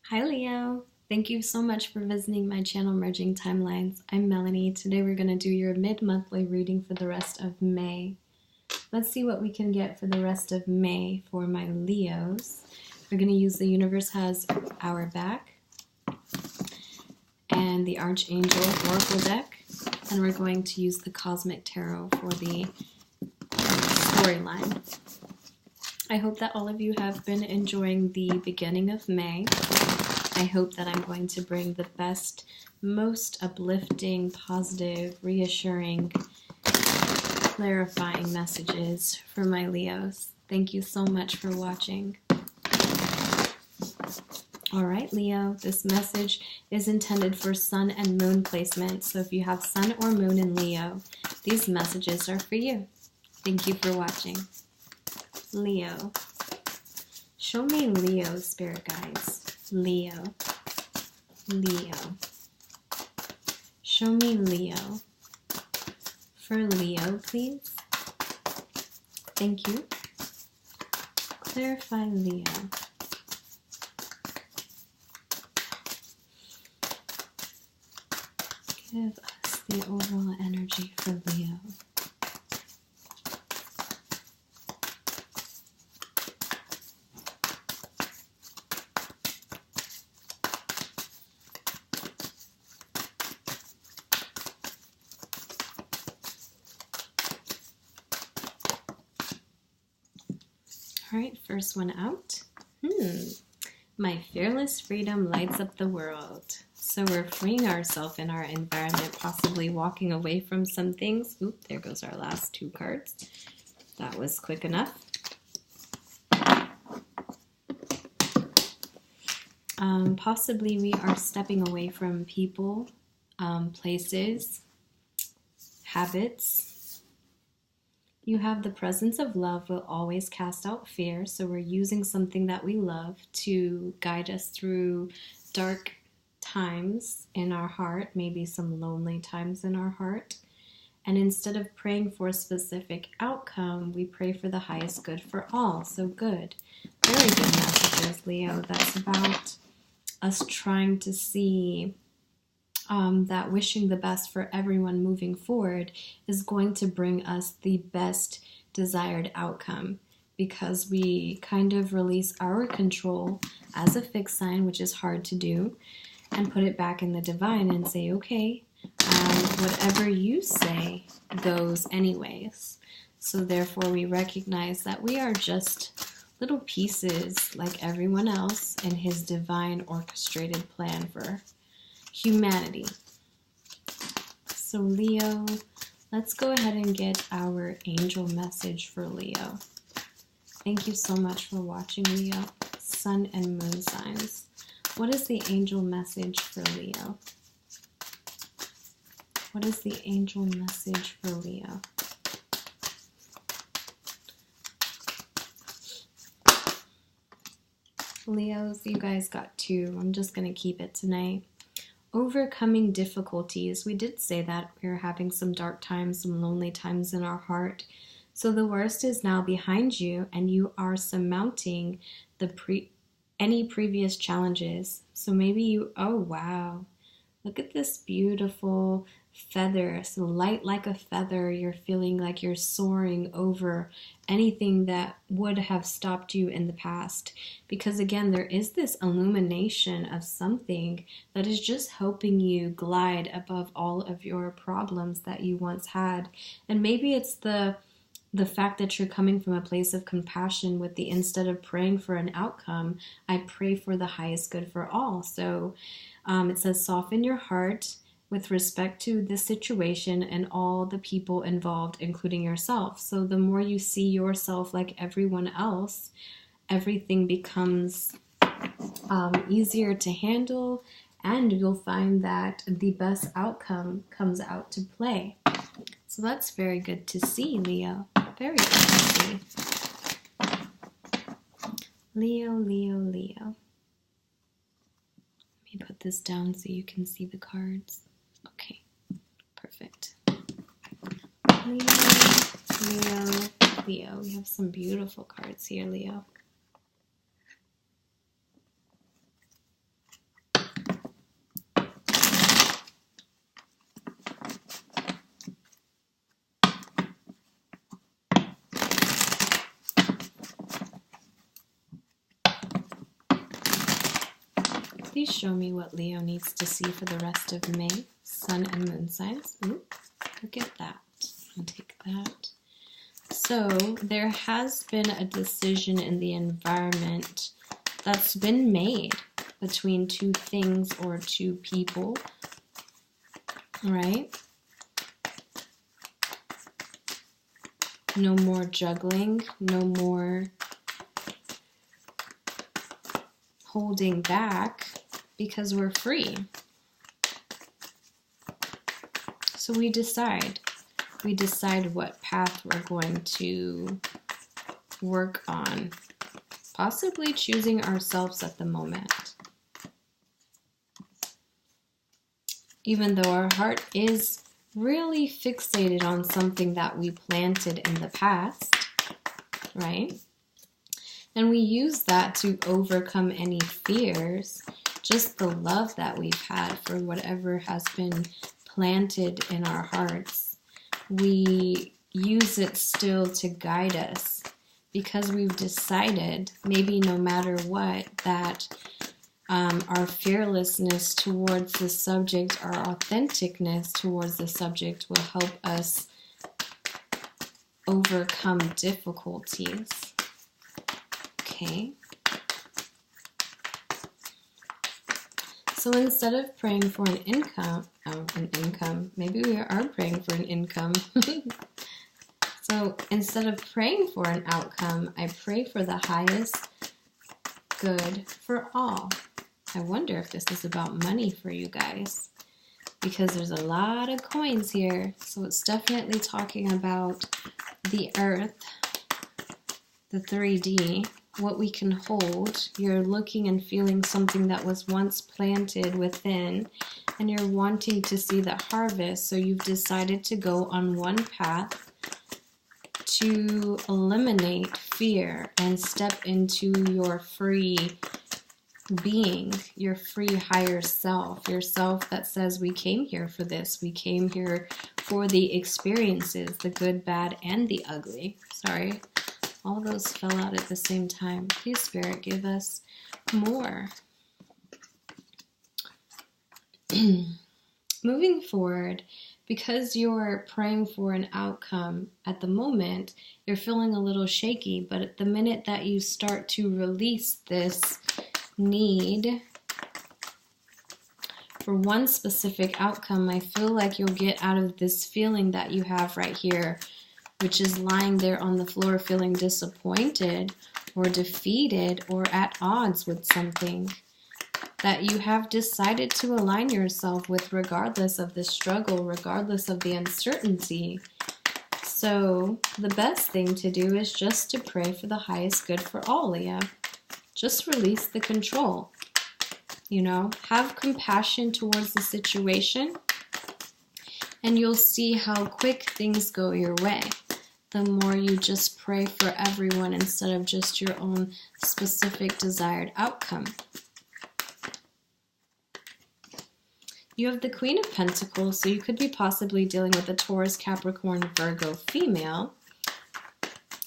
Hi Leo! Thank you so much for visiting my channel Merging Timelines. I'm Melanie. Today we're going to do your mid-monthly reading for the rest of May. Let's see what we can get for the rest of May for my Leos. We're going to use the Universe Has Our Back and the Archangel Oracle deck, and we're going to use the Cosmic Tarot for the storyline. I hope that all of you have been enjoying the beginning of May. I hope that I'm going to bring the best, most uplifting, positive, reassuring, clarifying messages for my Leos. Thank you so much for watching. All right, Leo, this message is intended for Sun and Moon placement. So if you have Sun or Moon in Leo, these messages are for you. Thank you for watching. Leo. Show me Leo, spirit guides. Leo. Leo. Show me Leo. For Leo, please. Thank you. Clarify Leo. Give us the overall energy for Leo. All right, first one out. My fearless freedom lights up the world. So we're freeing ourselves in our environment, possibly walking away from some things. Oop, there goes our last two cards. That was quick enough. Possibly we are stepping away from people, places, habits. You have the presence of love will always cast out fear. So we're using something that we love to guide us through dark times in our heart, maybe some lonely times in our heart. And instead of praying for a specific outcome, we pray for the highest good for all. So good. Very good messages, Leo. That's about us trying to see that wishing the best for everyone moving forward is going to bring us the best desired outcome, because we kind of release our control as a fixed sign, which is hard to do, and put it back in the divine and say, okay, whatever you say goes anyways. So therefore we recognize that we are just little pieces like everyone else in his divine orchestrated plan for humanity. So Leo, let's go ahead and get our angel message for Leo. Thank you so much for watching, Leo. Sun and moon signs. What is the angel message for Leo? What is the angel message for Leo? Leos, you guys got two. I'm just going to keep it tonight. Overcoming difficulties. We did say that we're having some dark times, some lonely times in our heart. So the worst is now behind you, and you are surmounting any previous challenges. So maybe you, oh wow, look at this beautiful feather, so light like a feather. You're feeling like you're soaring over anything that would have stopped you in the past, because again, there is this illumination of something that is just helping you glide above all of your problems that you once had. And maybe it's the fact that you're coming from a place of compassion with the, instead of praying for an outcome, I pray for the highest good for all. So it says, soften your heart with respect to this situation and all the people involved, including yourself. So the more you see yourself like everyone else, everything becomes easier to handle, and you'll find that the best outcome comes out to play. So that's very good to see, Leo. Very good to see. Leo, Leo, Leo. Let me put this down so you can see the cards. Okay, perfect. Leo, Leo, Leo. We have some beautiful cards here, Leo. please show me what Leo needs to see for the rest of May. Sun and moon signs. Ooh, look at that. I'll take that. So there has been a decision in the environment that's been made between two things or two people, right? No more juggling, no more holding back, because we're free. So we decide what path we're going to work on, possibly choosing ourselves at the moment. Even though our heart is really fixated on something that we planted in the past, right? And we use that to overcome any fears, just the love that we've had for whatever has been planted in our hearts. We use it still to guide us because we've decided, maybe no matter what, that our fearlessness towards the subject, our authenticness towards the subject will help us overcome difficulties. Okay. So instead of praying for an income, maybe we are praying for an income. So instead of praying for an outcome, I pray for the highest good for all. I wonder if this is about money for you guys, because there's a lot of coins here. So it's definitely talking about the earth, the 3D, what we can hold. You're looking and feeling something that was once planted within, and you're wanting to see the harvest. So you've decided to go on one path to eliminate fear and step into your free being, your free higher self, your self that says, we came here for this. We came here for the experiences, the good, bad, and the ugly. Sorry, all those fell out at the same time. Please, Spirit, give us more. Moving forward, because you're praying for an outcome at the moment, you're feeling a little shaky, but at the minute that you start to release this need for one specific outcome, I feel like you'll get out of this feeling that you have right here, which is lying there on the floor feeling disappointed or defeated or at odds with something that you have decided to align yourself with, regardless of the struggle, regardless of the uncertainty. So the best thing to do is just to pray for the highest good for all, Leah. Just release the control. You know, have compassion towards the situation, and you'll see how quick things go your way. The more you just pray for everyone instead of just your own specific desired outcome. You have the Queen of Pentacles, so you could be possibly dealing with a Taurus, Capricorn, Virgo female.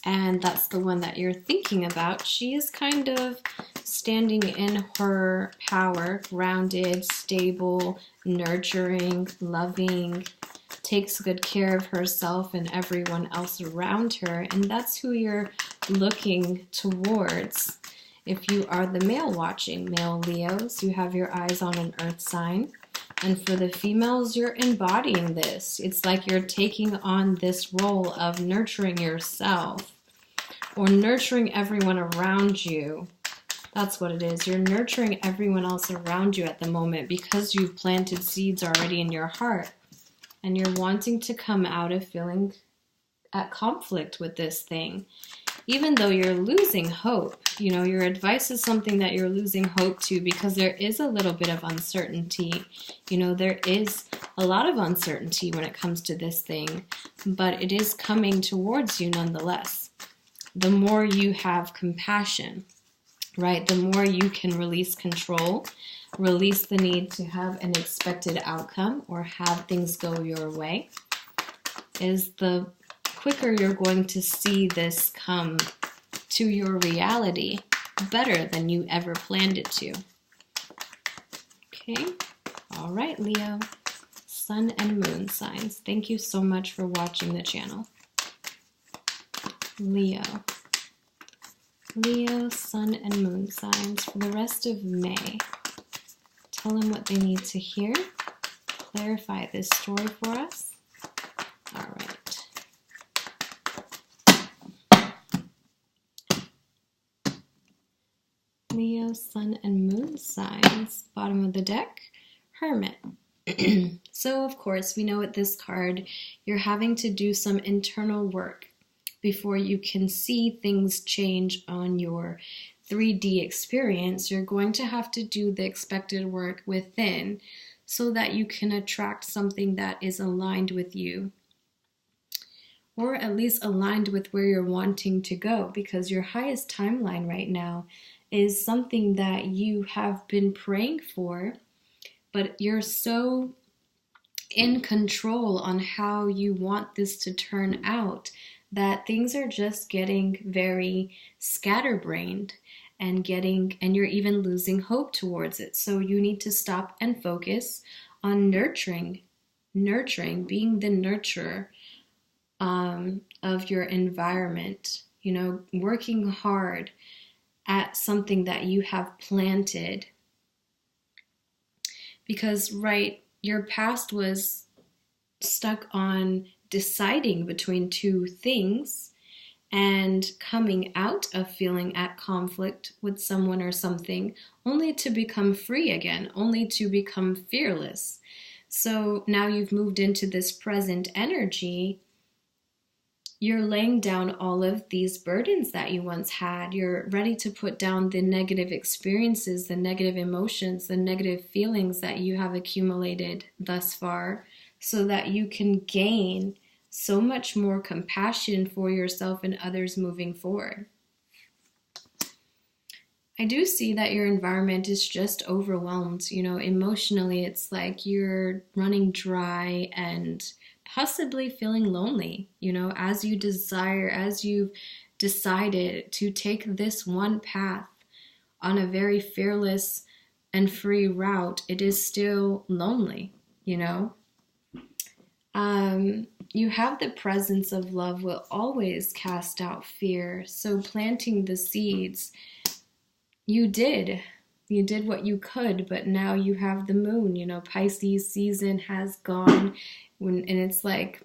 And that's the one that you're thinking about. She is kind of standing in her power, grounded, stable, nurturing, loving, takes good care of herself and everyone else around her. And that's who you're looking towards. If you are the male watching, male Leos, you have your eyes on an earth sign. And for the females, you're embodying this. It's like you're taking on this role of nurturing yourself or nurturing everyone around you. That's what it is. You're nurturing everyone else around you at the moment because you've planted seeds already in your heart. And you're wanting to come out of feeling at conflict with this thing. Even though you're losing hope, you know, your advice is something that you're losing hope to because there is a little bit of uncertainty. You know, there is a lot of uncertainty when it comes to this thing, but it is coming towards you nonetheless. The more you have compassion, right, the more you can release control, release the need to have an expected outcome or have things go your way, is the quicker you're going to see this come to your reality better than you ever planned it to. Okay. All right, Leo. Sun and moon signs. Thank you so much for watching the channel. Leo. Leo, sun and moon signs for the rest of May. Tell them what they need to hear. Clarify this story for us. All right. Leo, sun and moon signs. Bottom of the deck, Hermit. So, of course, we know with this card, you're having to do some internal work before you can see things change on your 3D experience. You're going to have to do the expected work within so that you can attract something that is aligned with you, or at least aligned with where you're wanting to go, because your highest timeline right now is something that you have been praying for, but you're so in control on how you want this to turn out that things are just getting very scatterbrained and you're even losing hope towards it. So you need to stop and focus on nurturing, being the nurturer of your environment, working hard at something that you have planted. Because, your past was stuck on deciding between two things and coming out of feeling at conflict with someone or something, only to become free again, only to become fearless. So now you've moved into this present energy. You're laying down all of these burdens that you once had. You're ready to put down the negative experiences, the negative emotions, the negative feelings that you have accumulated thus far, so that you can gain so much more compassion for yourself and others moving forward. I do see that your environment is just overwhelmed. Emotionally, it's like you're running dry and possibly feeling lonely, as you've decided to take this one path on a very fearless and free route. It is still lonely, You have the presence of love will always cast out fear. So planting the seeds, you did what you could, but now you have the moon, Pisces season has gone, and it's like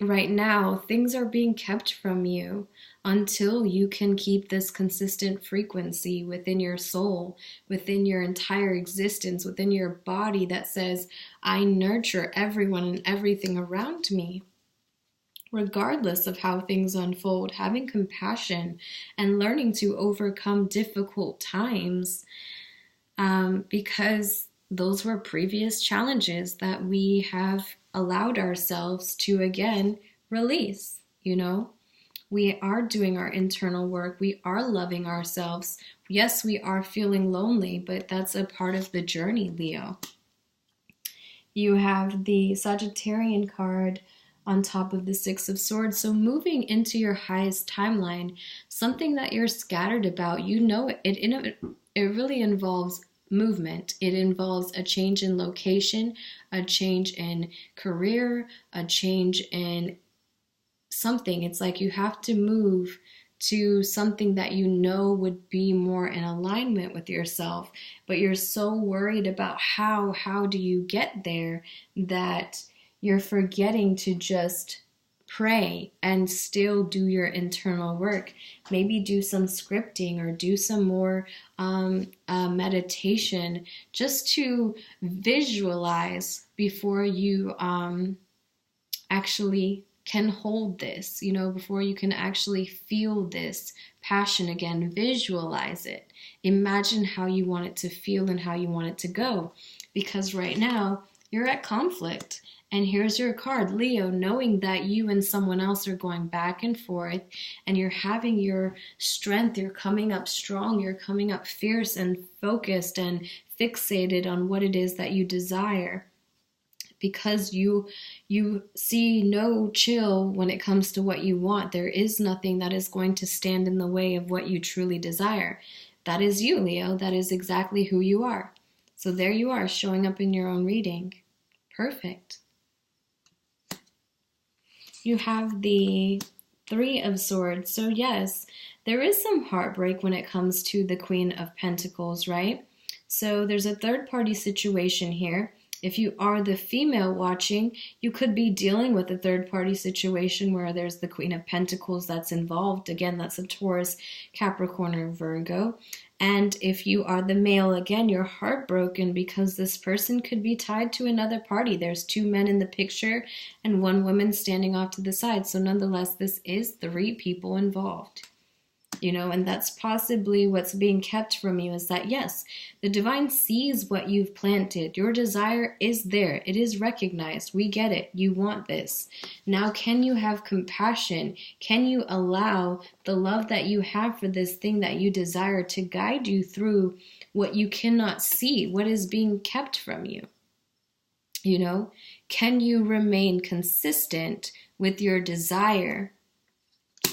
right now things are being kept from you until you can keep this consistent frequency within your soul, within your entire existence, within your body that says, I nurture everyone and everything around me. Regardless of how things unfold, having compassion and learning to overcome difficult times, because those were previous challenges that we have allowed ourselves to again release. We are doing our internal work. We are loving ourselves. Yes, we are feeling lonely, but that's a part of the journey, Leo. You have the Sagittarian card on top of the Six of Swords. So moving into your highest timeline, something that you're scattered about, it really involves movement. It involves a change in location, a change in career, a change in something. It's like you have to move to something that would be more in alignment with yourself, but you're so worried about how do you get there that you're forgetting to just pray and still do your internal work. Maybe do some scripting or do some more meditation just to visualize before you actually can hold this, before you can actually feel this passion again. Visualize it. Imagine how you want it to feel and how you want it to go. Because right now you're at conflict. And here's your card, Leo, knowing that you and someone else are going back and forth and you're having your strength, you're coming up strong, you're coming up fierce and focused and fixated on what it is that you desire. Because you see no chill when it comes to what you want. There is nothing that is going to stand in the way of what you truly desire. That is you, Leo. That is exactly who you are. So there you are, showing up in your own reading. Perfect. You have the Three of Swords. So yes, there is some heartbreak when it comes to the Queen of Pentacles, right? So there's a third-party situation here. If you are the female watching, you could be dealing with a third-party situation where there's the Queen of Pentacles that's involved. Again, that's a Taurus, Capricorn, or Virgo. And if you are the male, again, you're heartbroken because this person could be tied to another party. There's two men in the picture and one woman standing off to the side. So nonetheless, this is three people involved. And that's possibly what's being kept from you, is that yes, the divine sees what you've planted. Your desire is there. It is recognized. We get it. You want this. Now, can you have compassion? Can you allow the love that you have for this thing that you desire to guide you through what you cannot see, what is being kept from you? Can you remain consistent with your desire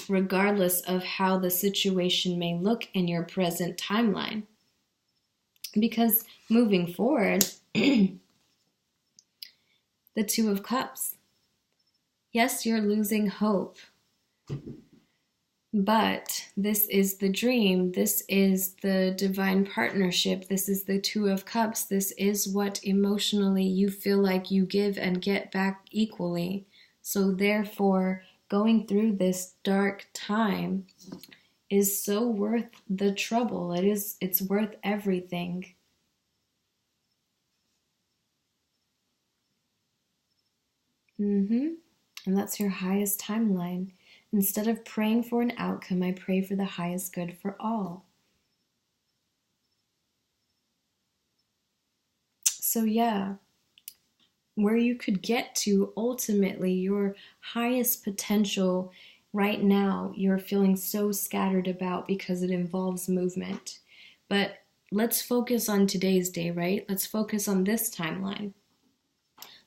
regardless of how the situation may look in your present timeline? Because moving forward, the Two of Cups. Yes, you're losing hope, but this is the dream. This is the divine partnership. This is the Two of Cups. This is what emotionally you feel like you give and get back equally. So therefore, going through this dark time is so worth the trouble. It's worth everything. And that's your highest timeline. Instead of praying for an outcome, I pray for the highest good for all. So yeah, where you could get to ultimately your highest potential right now, you're feeling so scattered about because it involves movement. But let's focus on today's day, right? Let's focus on this timeline.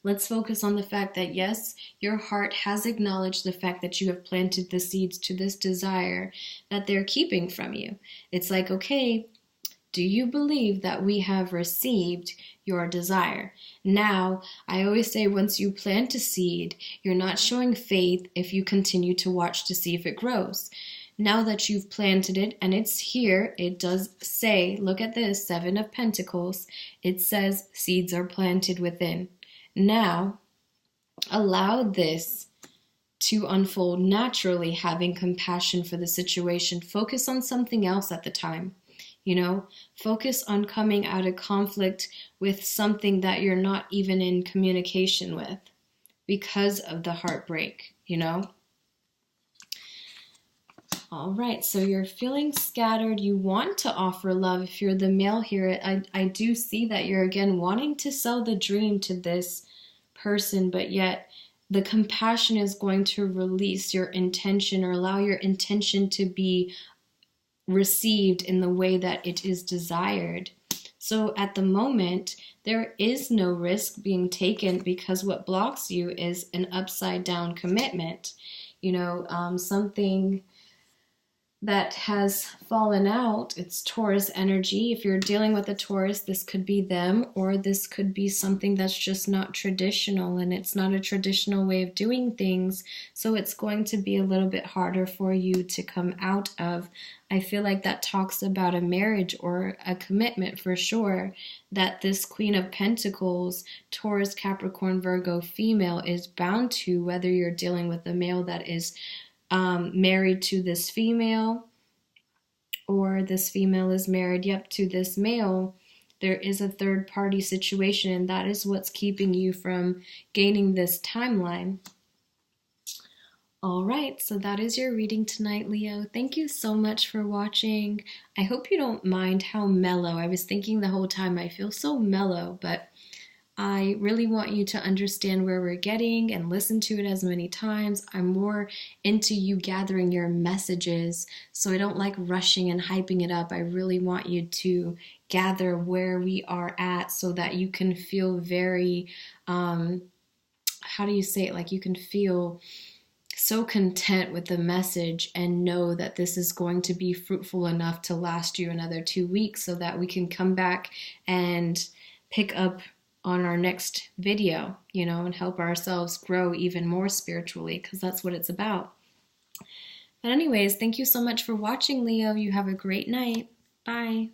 Let's focus on the fact that yes, your heart has acknowledged the fact that you have planted the seeds to this desire that they're keeping from you. It's like, okay, do you believe that we have received your desire? Now, I always say once you plant a seed, you're not showing faith if you continue to watch to see if it grows. Now that you've planted it and it's here, it does say, look at this, Seven of Pentacles. It says seeds are planted within. Now, allow this to unfold naturally, having compassion for the situation. Focus on something else at the time. Focus on coming out of conflict with something that you're not even in communication with because of the heartbreak, All right, so you're feeling scattered. You want to offer love. If you're the male here, I do see that you're, again, wanting to sell the dream to this person, but yet the compassion is going to release your intention or allow your intention to be received in the way that it is desired. So at the moment, there is no risk being taken because what blocks you is an upside down commitment. Something that has fallen out. It's Taurus energy. If you're dealing with a Taurus, this could be them, or this could be something that's just not traditional, and it's not a traditional way of doing things. So it's going to be a little bit harder for you to come out of. I feel like that talks about a marriage or a commitment for sure, that this Queen of Pentacles, Taurus, Capricorn, Virgo female is bound to, whether you're dealing with a male that is married to this female, or this female is married, to this male. There is a third party situation, and that is what's keeping you from gaining this timeline. All right, so that is your reading tonight, Leo. Thank you so much for watching. I hope you don't mind how mellow. I was thinking the whole time I feel so mellow, but I really want you to understand where we're getting and listen to it as many times. I'm more into you gathering your messages, so I don't like rushing and hyping it up. I really want you to gather where we are at so that you can feel very, how do you say it? Like you can feel so content with the message and know that this is going to be fruitful enough to last you another 2 weeks so that we can come back and pick up on our next video, and help ourselves grow even more spiritually, because that's what it's about. But anyways, thank you so much for watching, Leo. You have a great night. Bye.